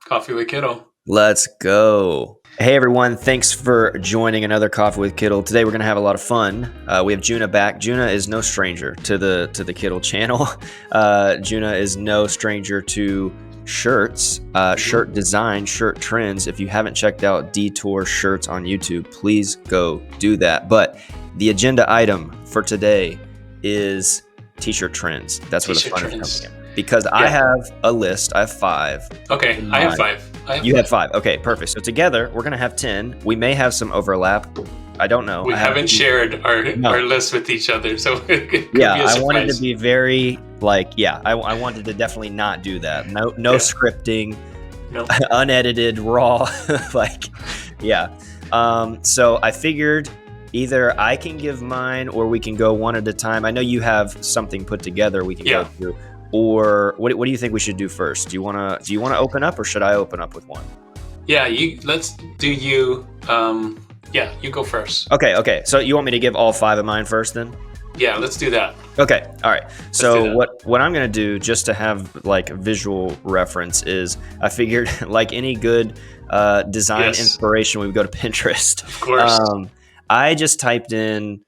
Coffee with Kittl. Let's go. Hey everyone, thanks for joining another Coffee with Kittl. Today we're gonna have a lot of fun. We have Juna back. Juna is no stranger to the Kittl channel. Juna is no stranger to shirts, shirt design, shirt trends. If you haven't checked out Detour shirts on YouTube, please go do that. But the agenda item for today is t-shirt trends. That's where the fun is coming in. Because I have a list. I have 5. Okay, I have 5. You have 5. Okay, perfect. So together, we're going to have 10. We may have some overlap. I don't know. We haven't shared our list with each other, so it could be a I surprise. wanted to be very, I wanted to definitely not do that. No scripting, unedited, raw, So I figured either I can give mine or we can go one at a time. I know you have something put together we can go through. Or what do you think we should do first? Do you want to open up, or should I open up with one? Yeah, let's do you. You go first. Okay. So you want me to give all 5 of mine first, then? Yeah, let's do that. Okay. All right. So what I'm gonna do, just to have like visual reference, is I figured like any good design inspiration, we would go to Pinterest. Of course. I just typed in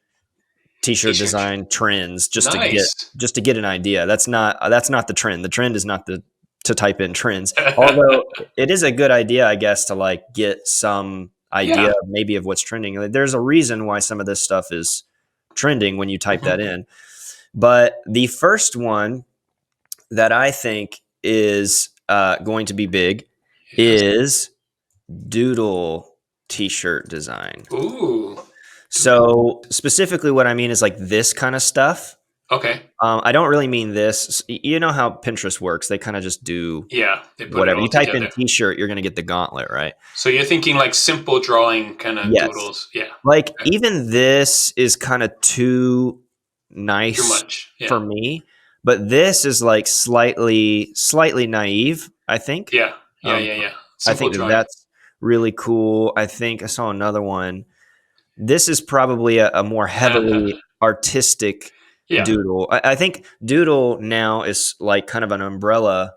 t-shirt design trends just to get an idea. That's not the trend. The trend is not to type in trends. Although it is a good idea, I guess, to like get some idea maybe of what's trending. There's a reason why some of this stuff is trending when you type that in. But the first one that I think is going to be big is Doodle t-shirt design. Ooh. So specifically what I mean is like this kind of stuff. Okay. I don't really mean this. You know how Pinterest works. They kind of just do they put whatever. It all you type together. in t-shirt, you're going to get the gauntlet, right? So you're thinking like simple drawing kind of doodles. Yeah. Like even this is kind of too nice too much for me. But this is like slightly naive, I think. Yeah. Simple I think drawing. that's really cool. I think I saw another one. This is probably a more heavily artistic doodle. I think doodle now is like kind of an umbrella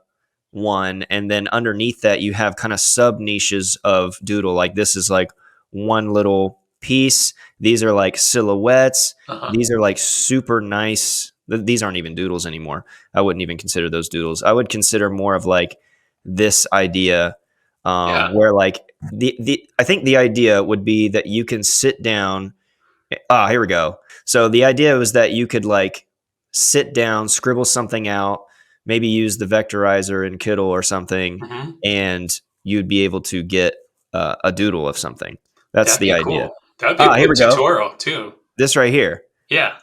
one, and then underneath that you have kind of sub niches of doodle. Like this is like one little piece. These are like silhouettes. These are like super nice. These aren't even doodles anymore. I wouldn't even consider those doodles. I would consider more of like this idea where like I think the idea would be that you can sit down. Here we go. So the idea was that you could like sit down, scribble something out, maybe use the vectorizer in Kittl or something, and you'd be able to get a doodle of something. That's the idea. Cool. That'd be a good tutorial too. This right here. Yeah.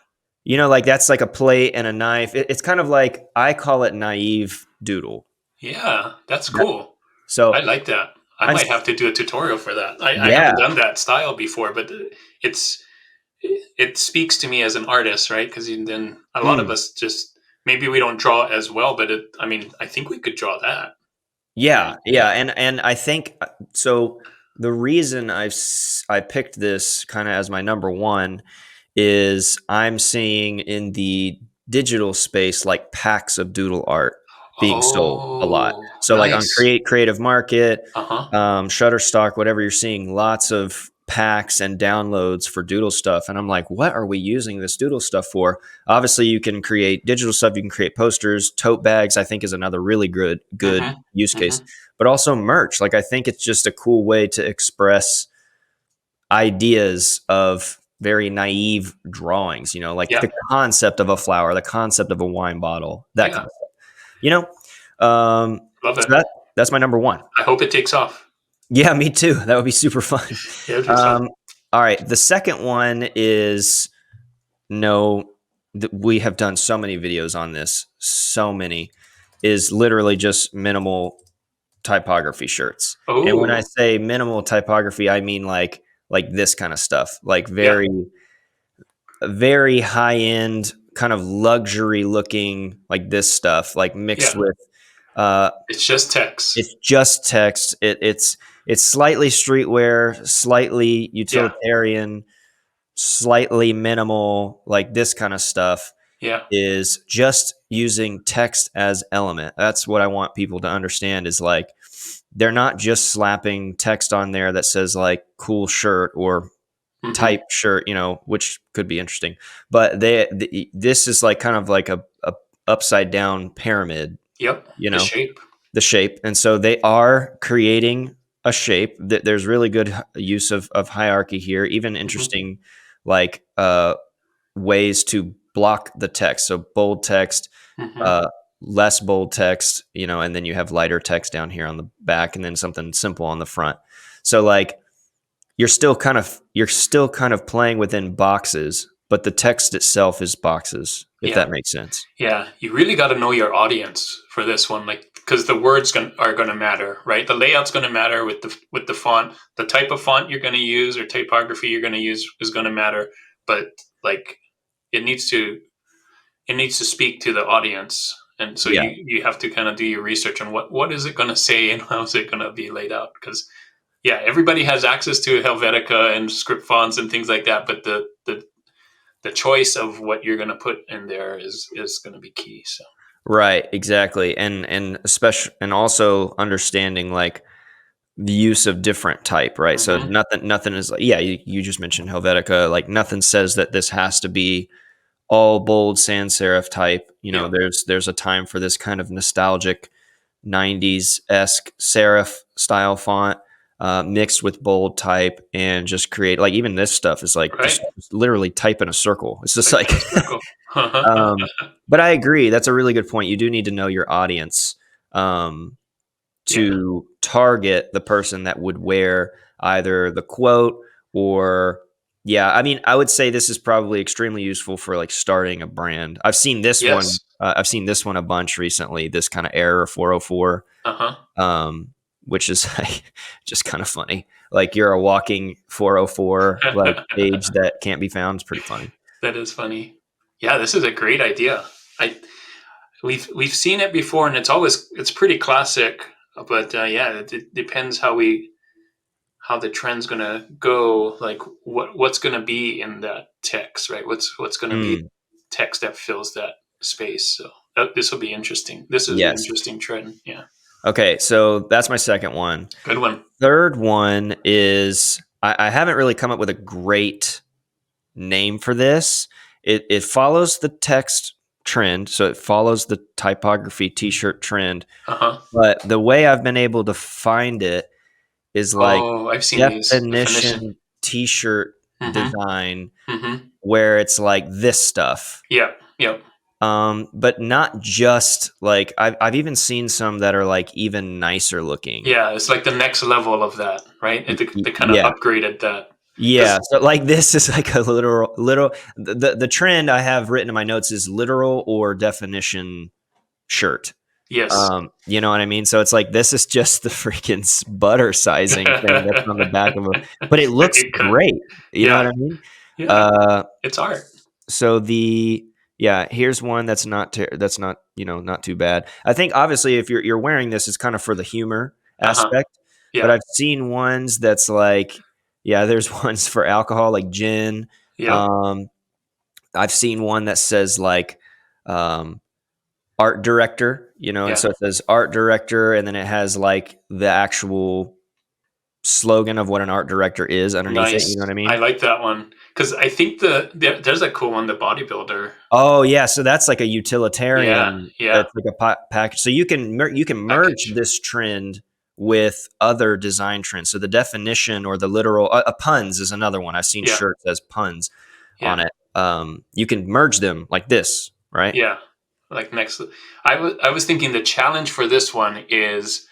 You know, like that's like a plate and a knife. It's kind of like, I call it naive doodle. Yeah, that's cool. So I like that. I might have to do a tutorial for that. I haven't done that style before, but it speaks to me as an artist, right? Because then a lot of us just, maybe we don't draw as well, but I think we could draw that. Yeah. And I think, so the reason I picked this kind of as my number one is I'm seeing in the digital space like packs of doodle art being sold a lot. So like on Creative Market, Shutterstock, whatever, you're seeing lots of packs and downloads for doodle stuff. And I'm like, what are we using this doodle stuff for? Obviously you can create digital stuff. You can create posters. Tote bags, I think, is another really good use case, but also merch. Like, I think it's just a cool way to express ideas of very naive drawings, you know, like the concept of a flower, the concept of a wine bottle, that kind of stuff. You know, love it. So that's my number one. I hope it takes off. Yeah, me too. That would be super fun. All right. The second one is we have done so many videos on this. So many is literally just minimal typography shirts. Ooh. And when I say minimal typography, I mean like this kind of stuff, like very high end, kind of luxury looking, like this stuff, like mixed with it's just text. It's slightly streetwear, slightly utilitarian, slightly minimal, like this kind of stuff. Is just using text as element. That's what I want people to understand, is like they're not just slapping text on there that says like cool shirt or Mm-hmm. type shirt, which could be interesting. But this is like kind of like a upside down pyramid, Yep. you The know, shape. the shape. And so they are creating a shape. There's really good use of hierarchy here, even Mm-hmm. interesting like ways to block the text. So bold text, Mm-hmm. uh, less bold text, and then you have lighter text down here on the back, and then something simple on the front. So like you're still kind of playing within boxes, but the text itself is boxes, if Yeah. that makes sense. Yeah. You really got to know your audience for this one, like because the words are going to matter, right? The layout's going to matter with the font, the type of font you're going to use or typography you're going to use is going to matter. But like it needs to it needs to speak to the audience, and so Yeah. you have to kind of do your research on what is it going to say and how is it going to be laid out, because yeah, everybody has access to Helvetica and script fonts and things like that, but the choice of what you're going to put in there is going to be key. So Right, exactly. And especially and also understanding like the use of different type, right? So mm-hmm. nothing is like, yeah, you just mentioned Helvetica, like nothing says that this has to be all bold sans serif type. Yeah, There's a time for this kind of nostalgic 90s esque serif style font, mixed with bold type, and just create like even this stuff is like right. just literally type in a circle. It's just Type like in a circle. um, but I agree. That's a really good point. You do need to know your audience, um, Yeah. to target the person that would wear either the quote or, yeah, I mean, I would say this is probably extremely useful for like starting a brand. I've seen this one. Yes. I've seen this one a bunch recently. This kind of error 404, Uh-huh. um, which is like, just kind of funny. Like you're a walking 404 like page that can't be found. It's pretty funny. That is funny. Yeah, this is a great idea. I we've seen it before, and it's pretty classic. But yeah, it depends how the trend's gonna go. Like what's gonna be in that text, right? What's gonna be Mm, text that fills that space. So this will be interesting. This is an yes. interesting trend. Yeah, Okay, so that's my second one. good one. Third one is I haven't really come up with a great name for this. It follows the text trend, so it follows the typography t-shirt trend. Uh huh. But the way I've been able to find it is like Oh, I've seen these definition. definition t-shirt Mm-hmm. design, Mm-hmm. where it's like this stuff. Yeah. Yep. But not just like I've even seen some that are like even nicer looking. Yeah, it's like the next level of that, right? They kind of Yeah. upgraded that. Yeah, Because so like this is like a literal the trend I have written in my notes is literal or definition shirt. yes, You know what I mean? So it's like this is just the freaking butter sizing thing that's on the back of a, but it like looks it could. great. You know what Yeah, I mean? yeah, Uh, it's art. so yeah, here's one that's not not too bad. I think obviously if you're wearing this, it's kind of for the humor Uh huh. aspect. But Yeah, I've seen ones that's like, yeah, there's ones for alcohol like gin. yep, Um, I've seen one that says like um, art director, and yeah. so it says art director, and then it has like the actual slogan of what an art director is underneath it. You Nice. know what I I mean? like that one because I think there's a cool one, the bodybuilder. Oh yeah, so that's like a Yeah, utilitarian. yeah. It's like a package. So you can merge Package. this trend with other design trends. So the definition or the literal puns is another one. I've seen Yeah, shirts as puns on yeah, it. You can merge them like this, right? yeah. Like next, I was thinking the challenge for this one is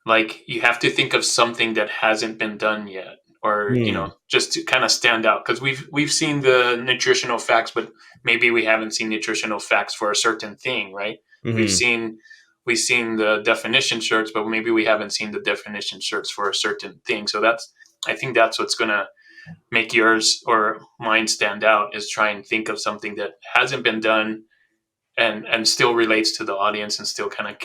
like you have to think of something that hasn't been done yet, or Hmm. just to kind of stand out, because we've seen the nutritional facts, but maybe we haven't seen nutritional facts for a certain thing, right? we've Hmm. seen we've seen the definition shirts, but maybe we haven't seen the definition shirts for a certain thing. So I think that's what's going to make yours or mine stand out, is try and think of something that hasn't been done and still relates to the audience and still kind of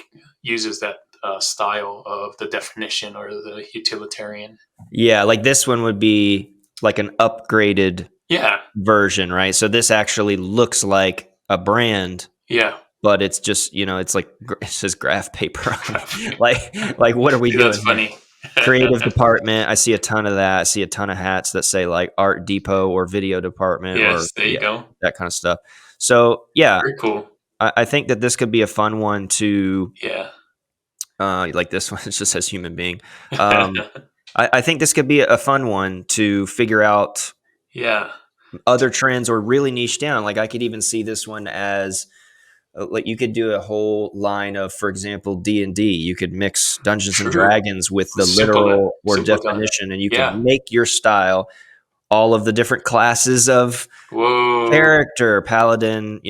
uses that style of the definition or the utilitarian. Yeah, like this one would be like an upgraded Yeah, version, right? So this actually looks like a brand, yeah, but it's just, it's like it says graph paper on it. Graphic. Like what are we See, that's doing here? funny. Creative department. I see a ton of that. I see a ton of hats that say like art depot or video department or Yes, there you go. that kind of stuff. So yeah, Very cool. I think that this could be a fun one to Yeah. like this one. It just says human being. I think this could be a fun one to figure out Yeah. other trends or really niche down. Like I could even see this one as like you could do a whole line of, for example, D&D. You could mix Dungeons and True. Dragons with the Simple, literal or simple done. definition, and you could Yeah. make your style all of the different classes of Whoa. character, paladin,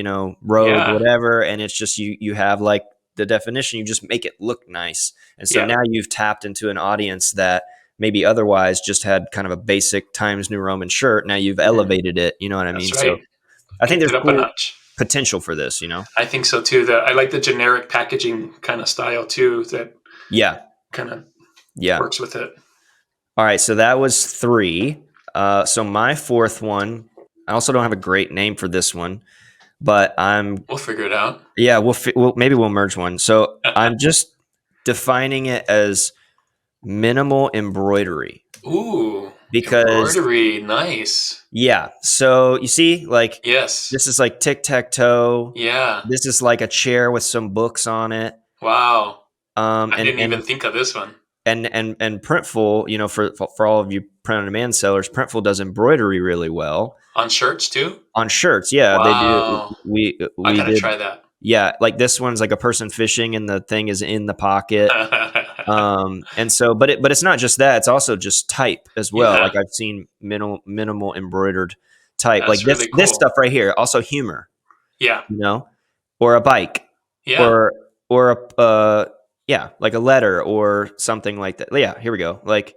rogue, Yeah. whatever, and it's just you have like the definition, you just make it look nice. And so Yeah. now you've tapped into an audience that maybe otherwise just had kind of a basic Times New Roman shirt. Now you've Mhm. elevated it, you know what I mean? That's right. So I think Kicked there's it up a cool notch. potential for this, I think so too. I like the generic packaging kind of style too. That Yeah. kind of Yeah. works with it. All right. So that was 3. So my 4th one, I also don't have a great name for this one, but We'll figure it out. yeah, maybe we'll merge one. So I'm just defining it as minimal embroidery Ooh, because embroidery. Nice. yeah. So you see, like Yes. this is like tic-tac-toe. Yeah. This is like a chair with some books on it. Wow. I And didn't even think of this one. and Printful, for all of you print on demand sellers, Printful does embroidery really well On shirts too? on shirts. Yeah, they do. Wow. I We gotta did. try that. Yeah, like this one's like a person fishing and the thing is in the pocket. And so, but it's not just that; it's also just type as well. Yeah, Like I've seen minimal embroidered type, like that's really this cool. stuff right here. Also humor, Yeah, you know, or a bike, yeah, or a yeah, like a letter or something like that. Yeah, here we go. Like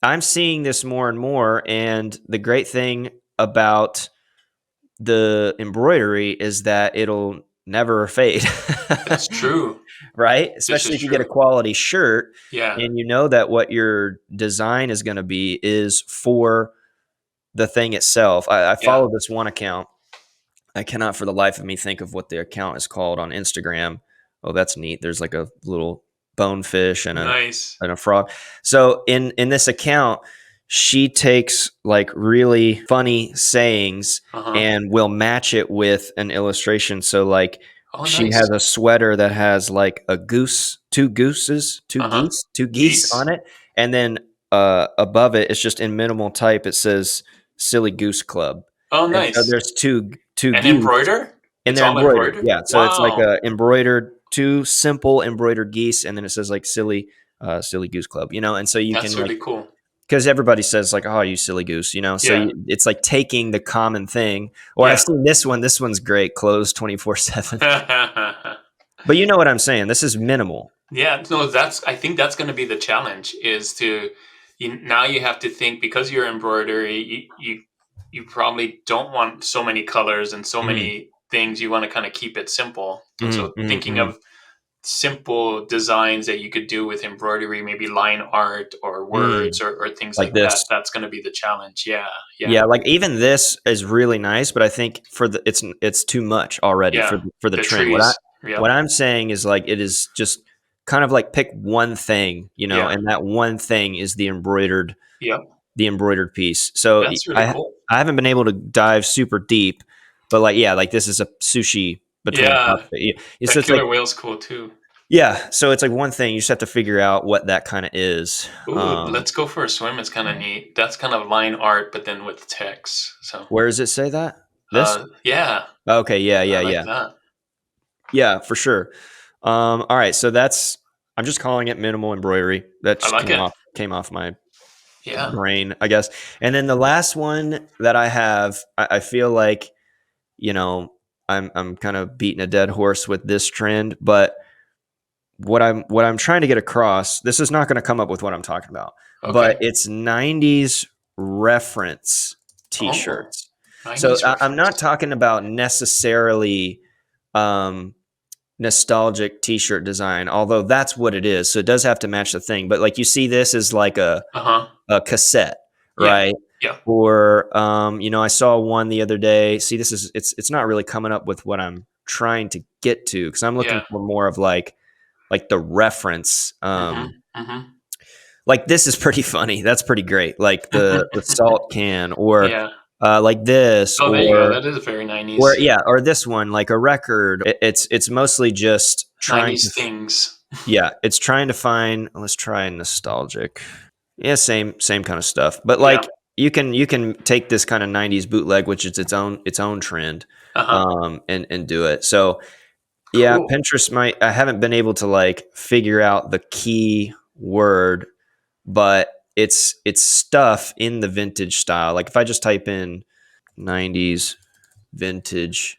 I'm seeing this more and more, and the great thing about the embroidery is that it'll never fade. that's true. Right? This Especially is if you get a true. quality shirt Yeah, and you know that what your design is going to be is for the thing itself. I yeah. follow this one account. I cannot for the life of me think of what the account is called on Instagram. Oh, that's neat. There's like a little bonefish and Nice. a frog. So in this account, she takes like really funny sayings Uh-huh. and will match it with an illustration. So like Oh, she has nice. a sweater that has like a goose, Uh-huh. two geese Geese. on it, and then above it, it's just in minimal type. It says "Silly Goose Club," Oh, and so nice. there's two And geese embroider? and It's they're all embroidered. embroidered? Yeah, so it's like Wow. a embroidered, two simple embroidered geese, and then it says like silly goose club, and so you can That's like really cool. because everybody says like, oh, you silly goose, so Yeah. it's like taking the common thing. Or I've Yeah. seen this one. This one's great, closed 24/7. But you know what I'm saying? This is minimal. Yeah, no, I think that's going to be the challenge is now you have to think because you're embroidery, you probably don't want so many colors and so Mm, many things. You want to kind of keep it simple. And mm, so mm, thinking mm, of simple designs that you could do with embroidery, maybe line art or mm. words or things Like like that. this. That's going to be the challenge. Yeah, yeah, Yeah, like even this is really nice, but I think for it's too much already yeah. for the The trend. trees. What Yep, I'm saying is like it is just kind of like pick one thing, yeah, and that one thing is yep. the embroidered piece. So That's really cool. I haven't been able to dive super deep, but like yeah, like this is a sushi between Yeah, pasta. It's that just like killer whale's cool too. yeah, so it's like one thing you just have to figure out what that kind of is. Ooh, let's go for a swim. It's kind of neat. That's kind of line art, but then with text. So, Where does it say that? This? yeah, Okay, yeah, I yeah, like yeah. that. Yeah, for sure. All right, so I'm just calling it minimal embroidery. That I just like it. came off my Yeah. brain, I guess. And then the last one that I have, I feel like you know I'm kind of beating a dead horse with this trend, but what I'm trying to get across, this is not going to come up with what I'm talking about, but Okay. it's 90s reference Oh, t-shirts. So 90s I'm not reference. talking about necessarily um, nostalgic t-shirt design, although that's what it is. So it does have to match the thing. But like you see this is like Uh huh. a cassette, Yeah. right? Yeah. Or I saw one the other day. See, it's not really coming up with what I'm trying to get to, because I'm looking Yeah. for more of like the reference. Mhm. Mhm. Like this is pretty funny. That's pretty great. Like the salt can, or Yeah. like this, Oh, there you go. That is very 90s. or this one, like a record. It's mostly just trying to 90s things. yeah, it's trying to find. Let's try nostalgic. Yeah, same kind of stuff. But Yeah. like you can take this kind of 90s bootleg, which is its own trend, Uh-huh. and do it. So yeah, Cool. Pinterest might. I haven't been able to like figure out the key word, but it's stuff in the vintage style. Like if I just type in 90s vintage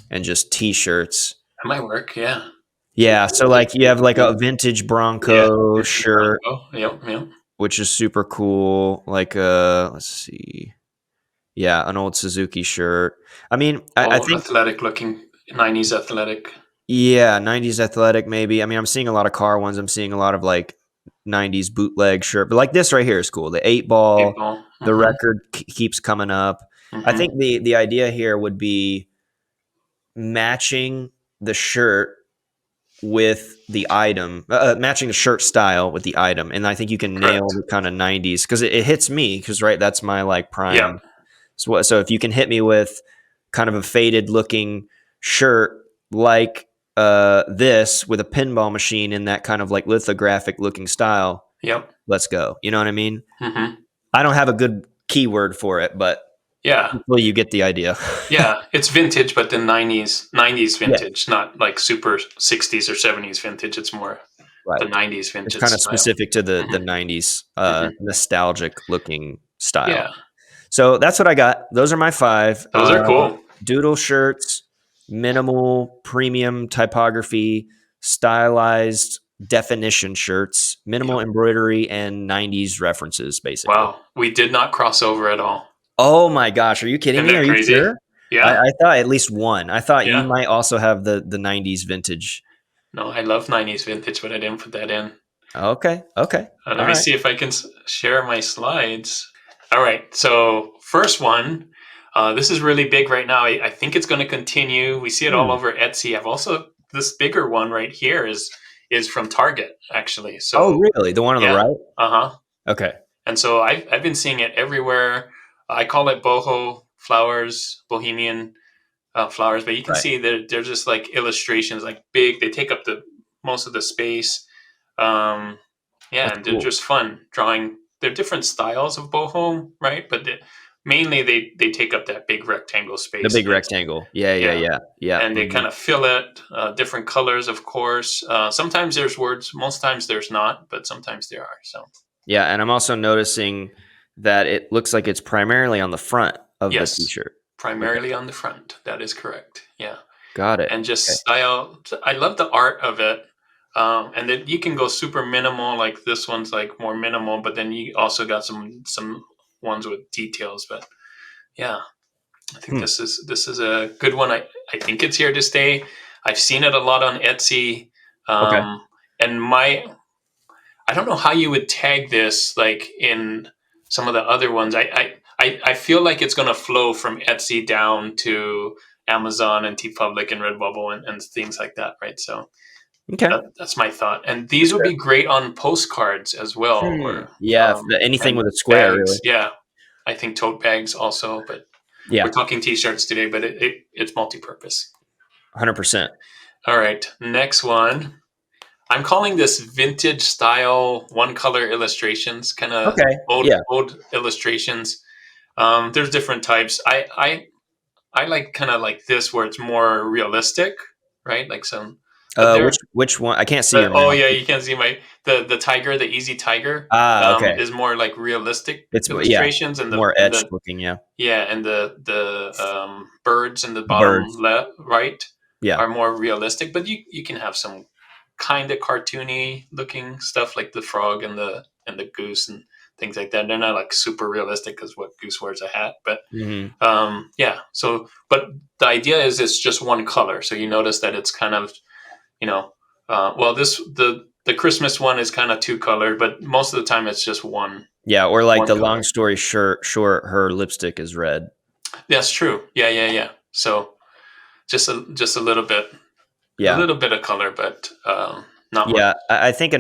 and just t-shirts. That might work, yeah. Yeah, so like you have like Yeah. a vintage Yeah. Bronco Vintage shirt, Bronco. Yep, yep. which is super cool. Like let's see. Yeah, an old Suzuki shirt. I mean, I Oh, think athletic looking 90s athletic. yeah, 90s athletic maybe. I mean, I'm seeing a lot of car ones. I'm seeing a lot of like 90s bootleg shirt. But like this right here is cool. The 8 Big ball, ball. the Mhm. record keeps coming up. I Mhm. think the idea here would be matching the shirt with the item, matching the shirt style with the item, and I think you can nail Correct. the kind of 90s because it hits me because right, that's my like Yeah. prime. So if you can hit me with kind of a faded looking shirt like this with a pinball machine in that kind of like lithographic looking style, Yep. let's go. You know what I mean? Mhm. I don't have a good keyword for it, but Yeah. hopefully you get the idea. Yeah. It's vintage, but the 90s Yeah, vintage, not like super 60s or 70s vintage. It's more the right. 90s It's vintage kind of style. specific to the Mhm. 90s Mhm. nostalgic looking style. Yeah. So that's what I got. Those are my five. Those are cool. Doodle shirts, minimal premium typography, stylized definition shirts, minimal Yep. embroidery, and 90s references, basically. Wow. We did not cross over at all. Oh my gosh. Are you kidding Isn't me? that Are you crazy? sure? Yeah. I thought at least one. I thought you Yeah. might also have the 90s vintage. No, I love 90s vintage, but I didn't put that in. Okay. Okay. Let All me right. see if I can share my slides. All right. So, first one, this is really big right now. I think it's going to continue. We see it all Hmm. over Etsy. I've also, this bigger one right here is from Target, actually. Oh, So, really? The one on the yeah. right? Uh huh. Okay. And so I've been seeing it everywhere. I call it boho flowers, bohemian flowers, but you can Right. see they're just like illustrations, like big. They take up the most of the space. Um, yeah, That's and they're cool. just fun drawing. They're different styles of boho, right? But mainly they take up that big rectangle The space, big and it's rectangle. Yeah, yeah, yeah, yeah. Yeah. and they Mhm. kind of fill it. Different colors, of course. Sometimes there's words. Most times there's not, but sometimes there are. So Yeah, and I'm also noticing that it looks like it's primarily on the front of the yes, t-shirt. Okay. primarily on the front. That is correct. Yeah. Got it. And Okay. just style. I love the art of it. And then you can go super minimal, like this one's like more minimal, but then you also got some ones with details. But yeah, I think Hmm. this is a good one. I think it's here to stay. I've seen it a lot on Etsy. Okay. Um, and I don't know how you would tag this like in some of the other ones. I feel like it's going to flow from Etsy down to Amazon and TeePublic and Redbubble and things like that, right? So Okay. that's my thought. And For these would sure. be great on postcards as well, or Yeah, anything and with a square, bags. really. Yeah, I think tote bags also, but we're Yeah, talking t-shirts today. But it's multi-purpose. 100%. All right, next one. I'm calling this vintage style one color illustrations, kind of Okay. Yeah. old illustrations. There's different types. I like kind of like this where it's more realistic, right? Like some, but there. Which one? I can't see your Oh mouse. yeah, you can see the tiger, the easy tiger, Okay. is more like realistic Yeah, illustrations, and more and etched the looking, yeah. yeah, and the birds in the The bottom birds. left right Yeah. are more realistic, but you can have some kind of cartoony looking stuff like the frog and the goose and things like that. They're not like super realistic because what goose wears a hat, but Mhm. yeah. So, but the idea is it's just one color. So you notice that it's kind of you know, well this the Christmas one is kind of two colored, but most of the time it's just Yeah, or like one the long color. story short, her lipstick is red. That's true. Yeah, yeah, yeah. So just a Yeah. little bit of color, but not much. Yeah, I think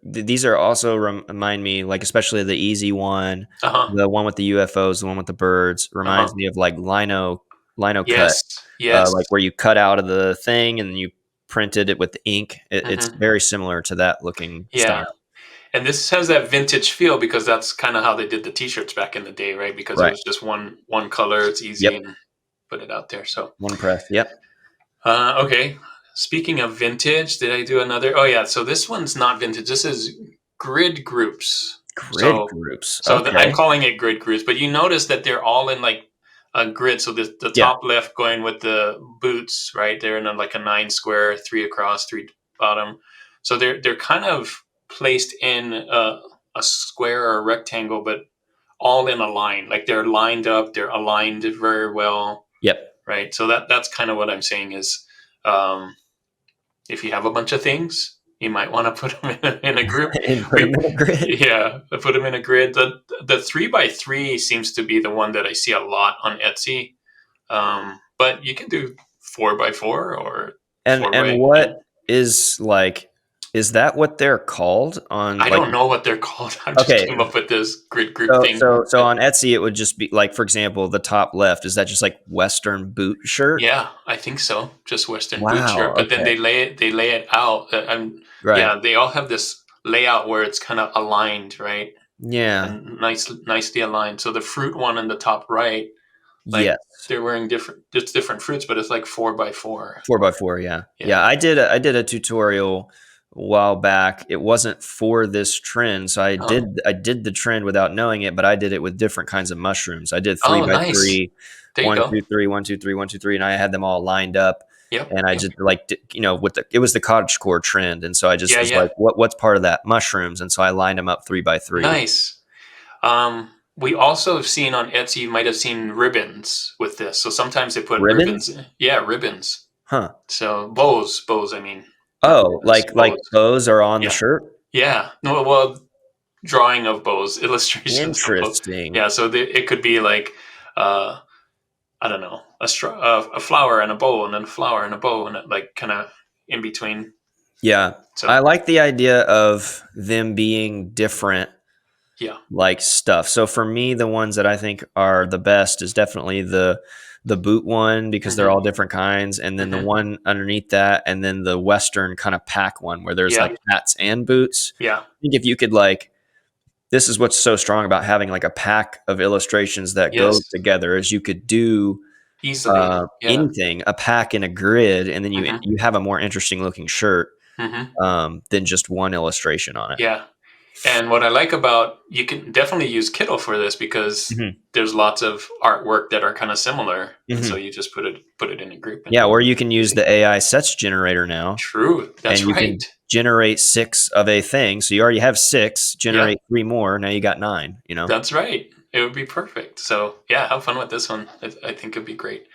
these are also remind me, like, especially the easy one, Uh huh. the one with the UFOs, the one with the birds, Uh reminds huh. me of, like, lino cut, Yes. Yes. like, where you cut out of the thing and then you printed it with the ink. It's Hmm. very similar to that looking Yeah. style. And this has that vintage feel because that's kind of how they did the T-shirts back in the day, right? Because it Right. was just one color. It's easy Yep. and put it out there. So One press. Yep. okay. Speaking of vintage, did I do another? Oh yeah. So this one's not vintage. This is grid groups. Grid So groups. I'm Okay. calling it grid groups, but you notice that they're all in like a grid. So the Yeah. top left going with the boots, right? They're in like a 9 square, three across, three bottom. So they're kind of placed in a square or a rectangle, but all in a line. Like they're lined up. They're aligned very well, Yep. right? So that's kind of what I'm saying is, um, if you have a bunch of things, you might want to put them in a group. And put them We, in a grid. yeah, put them in a grid. The 3 by 3 seems to be the one that I see a lot on Etsy. But you can do 4 by 4 or And 4 and by. Yeah. what is like is that what they're called on, I like, don't know what they're called. I just okay, came up with this grid group so thing. so so But on Etsy, it would just be like, for example, the top left, is that just like Western boot shirt? yeah, I think so. Just Western boot Wow, shirt. But then okay. they lay it out. And Right. yeah, they all have this layout where it's kind of aligned, right? Yeah. And nicely aligned. So the fruit one in the top right, like Yes. they're wearing different fruits, but it's like 4 by 4. 4 by 4, yeah. Yeah. Yeah, I did a tutorial a while back. It wasn't for this trend, so Uh-huh. I did the trend without knowing it, but I did it with different kinds of mushrooms. I did 3 Oh, by nice. 3, There you one, go. 2, 3, 1, 2, 3, 1, 2, 3, and I had them all lined up, Yep. and I Yep. just, like, with it was the cottagecore trend, and so I just Yeah. was like, Yeah. What's part of that? Mushrooms." And so I lined them up 3 by 3. Nice. We also have seen on Etsy, you might have seen ribbons with this. So sometimes they put ribbons. Ribbons? Yeah, ribbons. Huh. So bows. I mean, not Oh, ribbons, like bows. those are on the Yeah. shirt? Yeah. No, well, drawing of bows, illustrations of bows. Interesting. Yeah. So it could be like, uh, I don't know, a flower and a bow, and then a flower and a bow, and like kind of in between. Yeah. I So like the idea of them being different, yeah. like, stuff. So for me, the ones that I think are the best is definitely the boot one, because they're Hmm. all different kinds, and then the Hmm. one underneath that, and then the Western kind of pack one where there's Yeah. like hats and boots. Yeah. I think if you could, like, this is what's so strong about having like a pack of illustrations that Yes. go together, is you could do Easily. Yeah. anything, a pack in a grid, and then Hmm. you have a more interesting looking shirt, Hmm. than just one illustration on it. Yeah. And what I like about, you can definitely use Kittl for this because Mhm. there's lots of artwork that are kind of similar, and so Mhm. you just put it in a group and Yeah, or you can use easy. the AI sets generator now, True. That's and you right. can generate 6 of a thing. So you already have 6, Yeah. generate 3 more, now you got 9, you know? That's right. It would be perfect. So yeah, have fun with this one. I think it'd be great.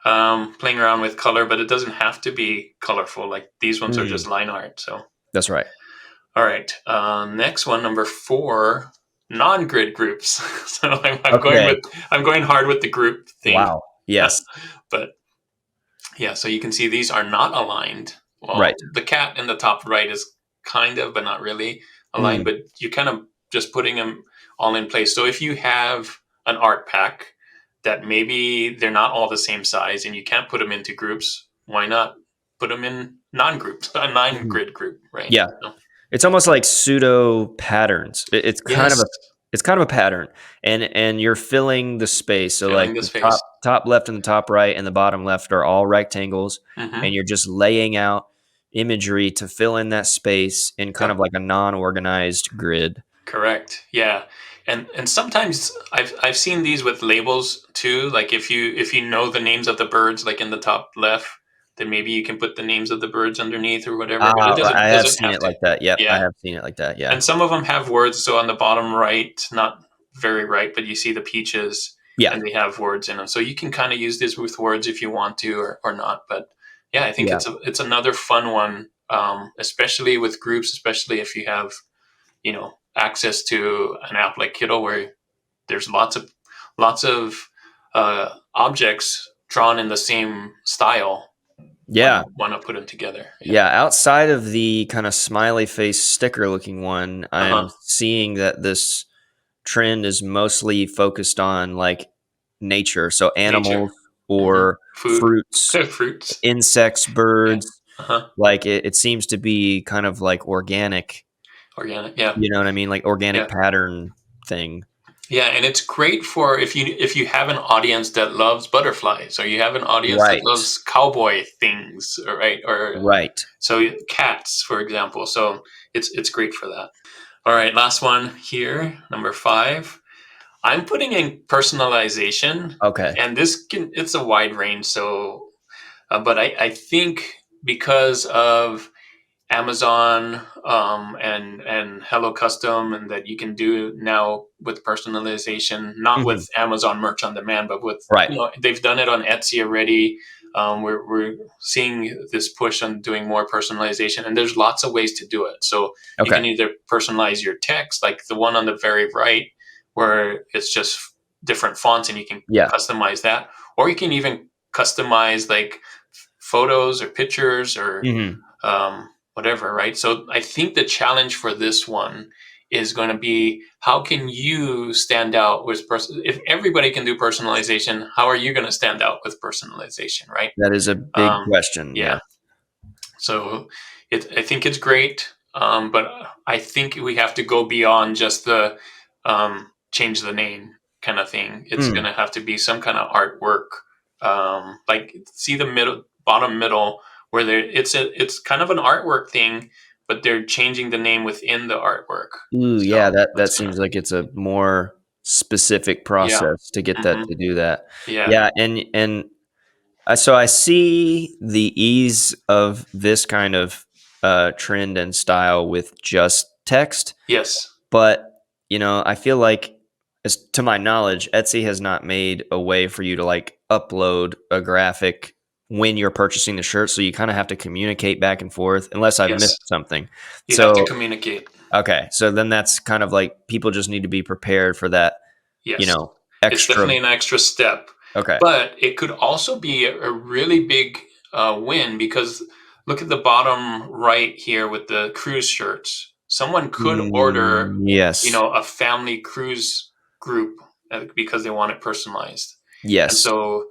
Playing around with color, but it doesn't have to be colorful. Like these ones are Mm, just line art. So that's right. all right. Next one, number 4, non-grid groups. So Okay. I'm going hard with the group thing. Wow. Yes. But yeah, so you can see these are not aligned. Well, Right. the cat in the top right is kind of, but not really aligned. Mm, But you kind of just putting them all in place. So if you have an art pack that maybe they're not all the same size and you can't put them into groups, why not put them in non-groups, a mhm. nine-grid group, right? Yeah. So, It's almost like pseudo patterns. yes, It's kind of a pattern, and you're filling the space. So, like, filling the the space. top left and the top right and the bottom left are all rectangles, and Hmm. you're just laying out imagery to fill in that space in kind of Yep. like a non-organized grid. Correct. Yeah. And sometimes I've seen these with labels too. Like if you know the names of the birds, like in the top left, then maybe you can put the names of the birds underneath or whatever. But it Right, I have doesn't seen have it to. like that. Yep, I Yeah. have seen it like that. Yeah, And some of them have words. So on the bottom right, not very right, but you see the peaches, yeah, and they have words in them. So you can kind of use this with words if you want to or not. But yeah, I think yeah, it's another fun one, especially with groups, especially if you have access to an app like Kittl where there's lots of objects drawn in the same style Yeah. when I put them together. Yeah. Yeah, outside of the kind of smiley face sticker looking one, Uh I'm huh. seeing that this trend is mostly focused on like nature, so Nature. animals Hmm. or Food. fruits, Fruits. insects, Yeah. birds. Uh huh. Like it seems to be kind of like organic, Organic. Yeah. you know what I mean? Like organic Yeah. pattern thing. Yeah, and it's great for if you have an audience that loves butterflies, or you have an audience that Right. loves cowboy things, right? Or Right. so cats, for example. So it's great for that. All right, last one here, number 5. I'm putting in personalization, Okay. and it's a wide range. So, but I think because of Amazon, and Hello Custom, and that you can do now with personalization, not Mhm. with Amazon Merch on Demand, but with, Right. they've done it on Etsy already. We're seeing this push on doing more personalization, and there's lots of ways to do it. So you Okay. can either personalize your text, like the one on the very right, where it's just different fonts, and you can Yeah. customize that, or you can even customize like photos or pictures or Mhm. whatever, right? So I think the challenge for this one is going to be, how can you stand out with if everybody can do personalization, how are you going to stand out with personalization, right? That is a big question, Yeah. yeah. So I think it's great, but I think we have to go beyond just the change the name kind of thing. It's going Mm. to have to be some kind of artwork, like see the bottom middle, where it's kind of an artwork thing, but they're changing the name within the artwork. Ooh, yeah, So that that's seems gonna, like it's a more specific yeah, process to get that hmm, to do that. yeah, Yeah, and so I see the ease of this kind of trend and style with just text, yes, but I feel like, as to my knowledge, Etsy has not made a way for you to like upload a graphic when you're purchasing the shirt, so you kind of have to communicate back and forth, unless I've yes. missed something. You have to So communicate. okay, so then that's kind of like people just need to be prepared for that, Yes, it's extra. definitely an extra step, Okay. but it could also be a really big win, because look at the bottom right here with the cruise shirts. Someone could order, Yes. a family cruise group, because they want it personalized, and Yes. so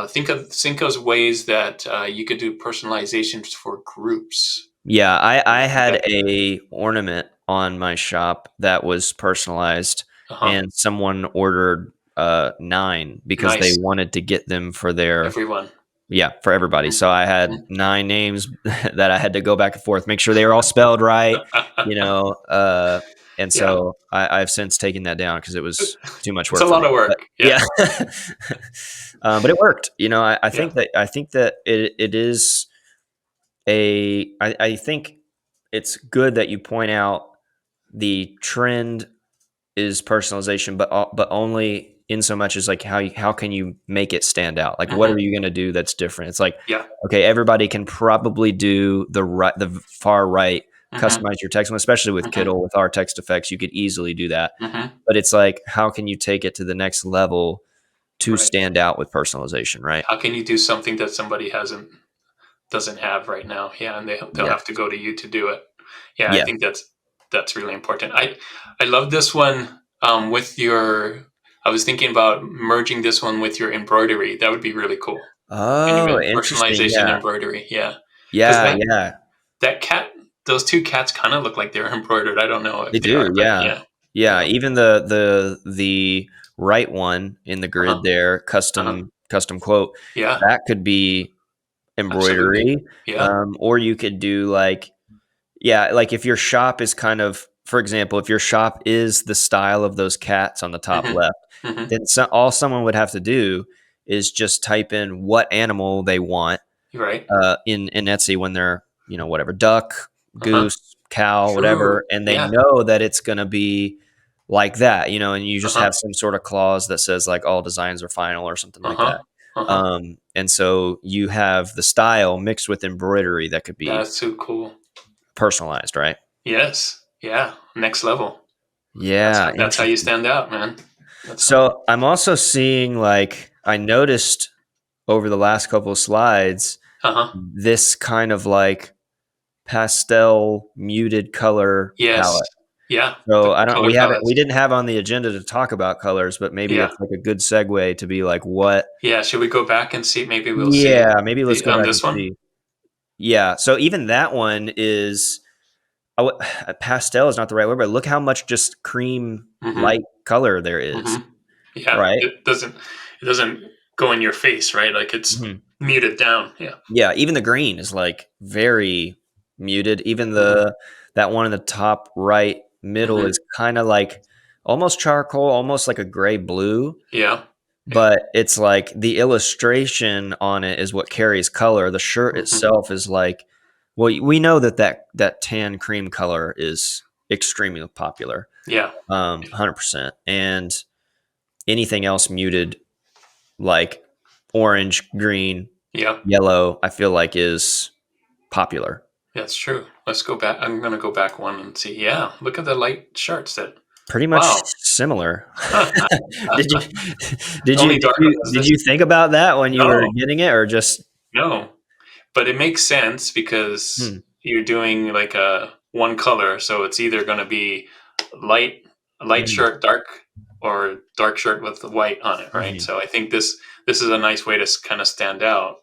think of ways that you could do personalizations for groups. Yeah, I I think had that could, a ornament on my shop that was personalized, uh-huh, and someone ordered 9 because they nice, wanted to get them for their, everyone. yeah, for everybody. Mhm. So I had 9 names that I had to go back and forth, make sure they were all spelled right, you know, uh, and Yeah. so I've since taken that down because it was too much It's a work for lot me. of But work. Yeah. yeah, but it worked. I Yeah. think that it is I think it's good that you point out the trend is personalization, but only in so much as like how can you make it stand out? Like what Hmm. are you going to do that's different? It's like, Yeah. okay, everybody can probably do the far right, Hmm. customize your text, especially with Hmm. Kittl with our text effects, you could easily do that. Hmm. But it's like, how can you take it to the next level to Right. stand out with personalization, right? How can you do something that somebody hasn't doesn't have right now? Yeah, and they'll Yeah. have to go to you to do it. Yeah, I Yeah. think that's really important. I love this one, with your. I was thinking about merging this one with your embroidery. That would be really cool. And Oh, even interesting. personalization Yeah. embroidery. Yeah, because Yeah. Yeah. that cat, those two cats kind of look like they're embroidered. I don't know They if they do, are, but yeah. yeah, Yeah, yeah. even the right one in the Uh huh. grid there, Uh huh. custom quote, Yeah. that could be Absolutely. embroidery, Yeah. or you could do like, yeah, like if your shop is kind of, for example, if your shop is the style of those cats on the top Mhm. left, Mhm. then all someone would have to do is just type in what animal they want You're right. in Etsy when they're, whatever, duck, Uh-huh. goose, cow, True. whatever, and they Yeah. know that it's going to be like that, and you just Uh-huh. have some sort of clause that says like all designs are final or something like Uh-huh. that. Uh-huh. And so you have the style mixed with embroidery that could be That's so cool. personalized, right? Yes. Yeah. Next level. Yeah, That's how you interesting. stand out, man. That's how. So I'm also seeing like I noticed over the last couple of slides Uh-huh. this kind of like pastel muted color Yes. palette. Yeah. So The I don't color we palettes. didn't have on the agenda to talk about colors, but maybe Yeah. it's like a good segue to be like what. Yeah. Should we go back and see? Maybe we'll see Yeah, maybe let's the go on back and this one. see. Yeah, so even that one is oh, pastel is not the right word, but look how much just cream Mm-hmm. light color there is, Mm-hmm. Yeah. right? It doesn't go in your face, right? Like it's Mhm. muted down. Yeah. Yeah, even the green is like very muted. Even Mm-hmm. that one in the top right middle Mm-hmm. is kind of like almost charcoal, almost like a gray blue, Yeah. Yeah. but it's like the illustration on it is what carries color. The shirt Mm-hmm. itself is like, well, we know that tan cream color is extremely popular, Yeah. 100%, and anything else muted like orange, green, Yeah. yellow, I feel like is popular. That's true. Let's go back. I'm gonna go back one and see. Yeah. Look at the light shirts. That. Pretty much Wow. similar. Did you did you Only did darker you was did this. you think about that when you were No. getting it or just No. But it makes sense because hmm, you're doing like a one color, so it's either going to be light light mhm, shirt, dark, or dark shirt with the white on it, right? mhm. So I think this is a nice way to kind of stand out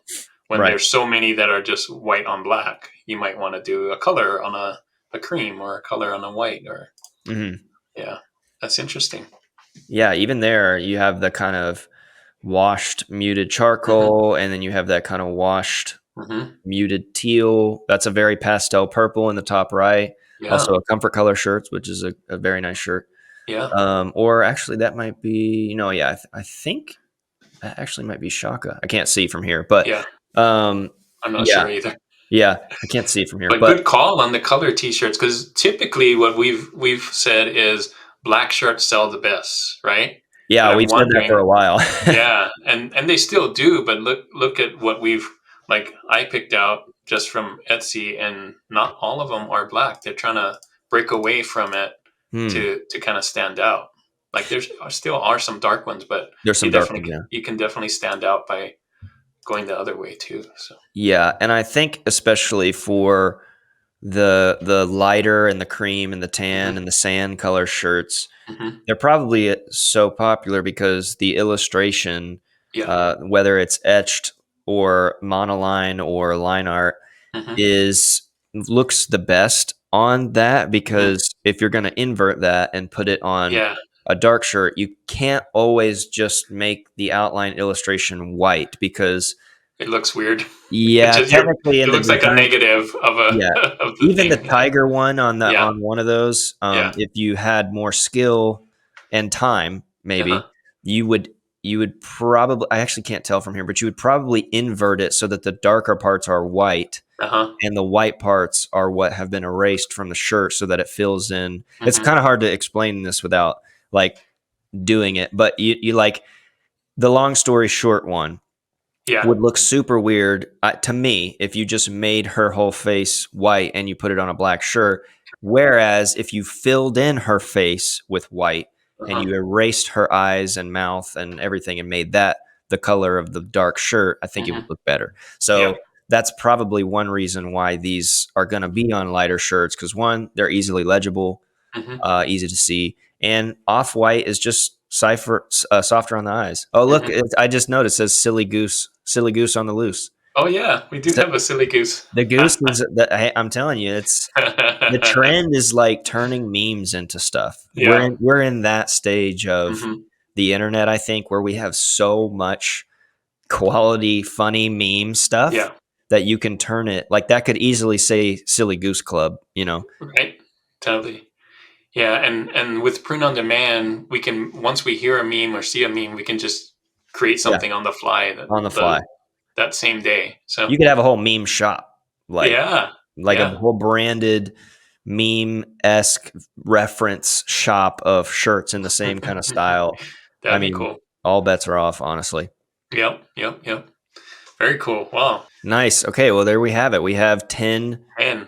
when Right. there's so many that are just white on black. You might want to do a color on a cream or a color on a white or Mhm. yeah, that's interesting. Yeah, even there you have the kind of washed muted Hmm. charcoal, and then you have that kind of washed Hmm. muted teal. That's a very pastel purple in the top right. Also Yeah, a comfort color shirts, which is a very nice shirt. yeah, Or actually that might be, yeah, I think that actually might be Shaka. I can't see from here, but yeah. um, I'm not yeah, sure either. yeah, I can't see it from here, But but good call on the color T-shirts because typically what we've said is black shirts sell the best, right? yeah, And I'm we've said that for wondering, a while. yeah, and they still do, but look at what we've like I picked out just from Etsy, and not all of them are black. They're trying to break away from it Hmm. to kind of stand out. Like there's still are some dark ones, but There's some dark ones, yeah. you can definitely stand out by going the other way too. So Yeah, and I think especially for the lighter and the cream and the tan hmm. and the sand color shirts, Hmm. they're probably so popular because the illustration, Yeah. whether it's etched or monoline or line art, Hmm. is looks the best on that Hmm. because if you're going to invert that and put it on Yeah. a dark shirt, you can't always just make the outline illustration white because It looks weird. It yeah, just technically in it the looks like a design, negative of a yeah, of the even the thing. Yeah. tiger one Yeah. on one of those, Yeah. if you had more skill and time, maybe Uh-huh. you would you would probably I actually can't tell from here, but you would probably invert it so that the darker parts are white Uh-huh. and the white parts are what have been erased from the shirt so that it fills in. It's Mhm. kind of hard to explain this without like doing it, but you like the long story short one Yeah. would look super weird to me if you just made her whole face white and you put it on a black shirt. Whereas if you filled in her face with white and Uh-huh. you erased her eyes and mouth and everything and made that the color of the dark shirt, I think it would Mhm. look better. Yeah. So that's probably one reason why these are going to be on lighter shirts because one, they're easily legible, Mhm. easy to see, and off white is just softer on the eyes. Oh, look, Mhm. I just noticed it says silly goose on the loose. Oh, yeah. We do So have a silly goose. the goose is hey, I'm telling you, it's the trend is like turning memes into stuff. Yeah. We're in that stage of Mhm. the internet, I think, where we have so much quality, funny meme stuff Yeah. that you can turn it like that could easily say silly goose club, Right. Totally. Yeah, and with print on demand, we can once we hear a meme or see a meme, we can just create Yeah, something on the fly on the fly. that same day. So, You could have a whole meme shop, like yeah. like a Yeah. whole branded meme-esque reference shop of shirts in the same kind of style. I That'd be mean, cool. all bets are off, honestly. Yep, yep, yep. Very cool. Wow. Nice. Okay, well there we have it. We have 10 And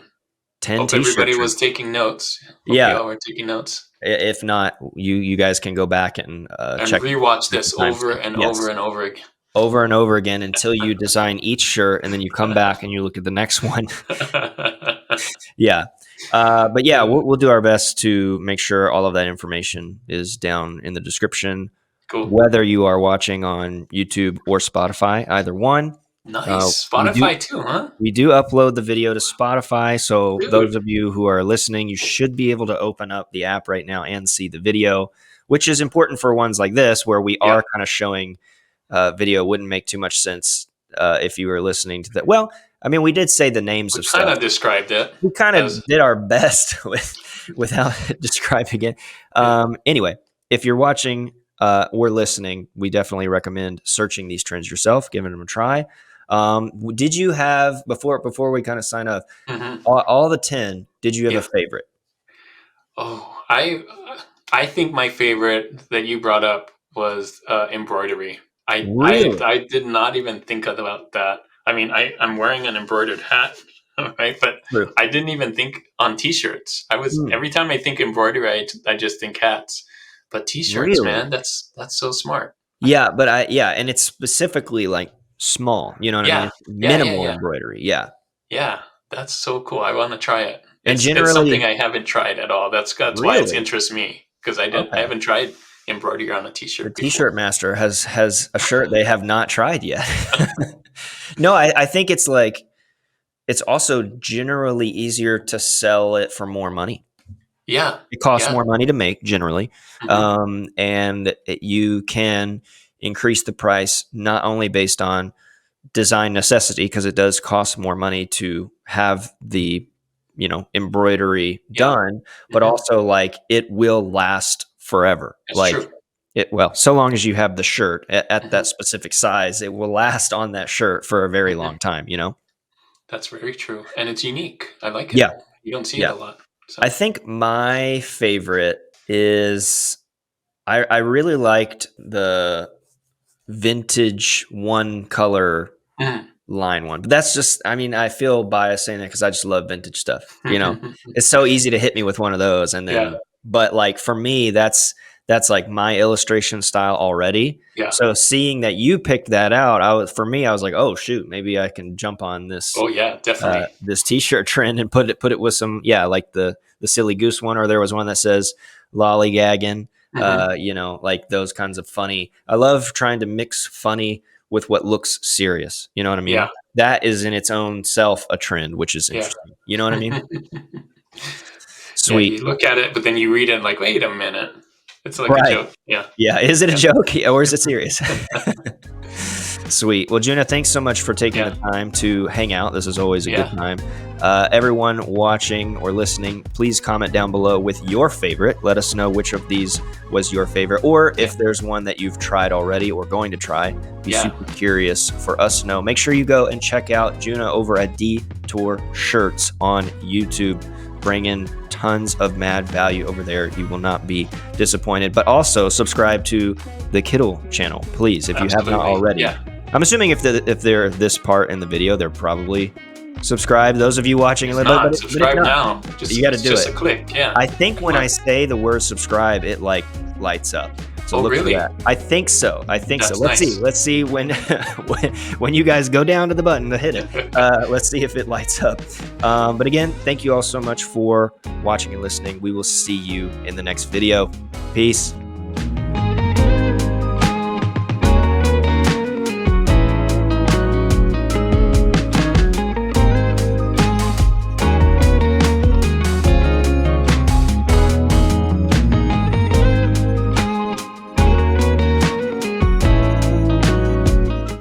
10 hope t-shirt everybody was shirts. taking notes. Hope Yeah, y'all were taking notes if not, you guys can go back and and check rewatch the this over timestamp. and over Yes. and over again. over and over again until you design each shirt, and then you come back and you look at the next one. Yeah. But yeah, we'll do our best to make sure all of that information is down in the description. Cool. Whether you are watching on YouTube or Spotify, either one. Nice. Spotify too, huh? We do upload the video to Spotify. So Dude. those of you who are listening, you should be able to open up the app right now and see the video, which is important for ones like this where we are kind of showing video. Wouldn't make too much sense if you were listening to that. Well, I mean, we did say the names of stuff. We kind of described it. We kind of did our best without describing it. Anyway, if you're watching or listening, we definitely recommend searching these trends yourself, giving them a try. Did you have before we kind of sign off, all the 10? Did you have a favorite? Oh, I think my favorite that you brought up was embroidery. I did not even think about that. I mean, I'm wearing an embroidered hat, right? But I didn't even think on t-shirts. Every time I think embroidery, I just think hats. But t-shirts, man, that's so smart. Yeah, but and it's specifically like small. You know what I mean? Minimal embroidery. Yeah. Yeah, that's so cool. I want to try it. And generally, it's something I haven't tried at all. That's why it interests me, because I haven't tried embroidery on a t-shirt. The T-shirt master has a shirt they have not tried yet. No, I think it's like it's also generally easier to sell it for more money. Yeah, it costs more money to make generally, and you can increase the price not only based on design necessity, because it does cost more money to have the embroidery done, but also like it will last forever. That's true. So long as you have the shirt at that specific size, it will last on that shirt for a very long time, That's very true. And it's unique. I like it. Yeah. You don't see it a lot. So. I think my favorite is I really liked the vintage one color line one, but that's just, I mean, I feel biased saying that because I just love vintage stuff. It's so easy to hit me with one of those, and then but like for me, that's like my illustration style already. Yeah. So seeing that you picked that out, I was like, oh shoot, maybe I can jump on this. Oh yeah, definitely. This t-shirt trend and put it with some, like the silly goose one, or there was one that says lollygagging. Like those kinds of funny. I love trying to mix funny with what looks serious. You know what I mean? Yeah. That is in its own self a trend, which is interesting. You know what I mean? Sweet. You look at it, but then you read it and like, wait a minute. It's like a joke. Yeah. Yeah. Is it a joke or is it serious? Sweet. Well, Juna, thanks so much for taking the time to hang out. This is always a good time. Everyone watching or listening, please comment down below with your favorite. Let us know which of these was your favorite, or if there's one that you've tried already or going to try. Be super curious for us to know. Make sure you go and check out Juna over at Detour Shirts on YouTube. Bring in tons of mad value over there. You will not be disappointed. But also subscribe to the Kittl channel, please, if you have not already. Yeah. I'm assuming if they're this part in the video, they're probably subscribed. Those of you watching, subscribe now. You got to do it. Just a click. Yeah. I think when I say the word subscribe, it like lights up. So look for that. I think so. Let's see when when you guys go down to the button to hit it. Let's see if it lights up. But again, thank you all so much for watching and listening. We will see you in the next video. Peace.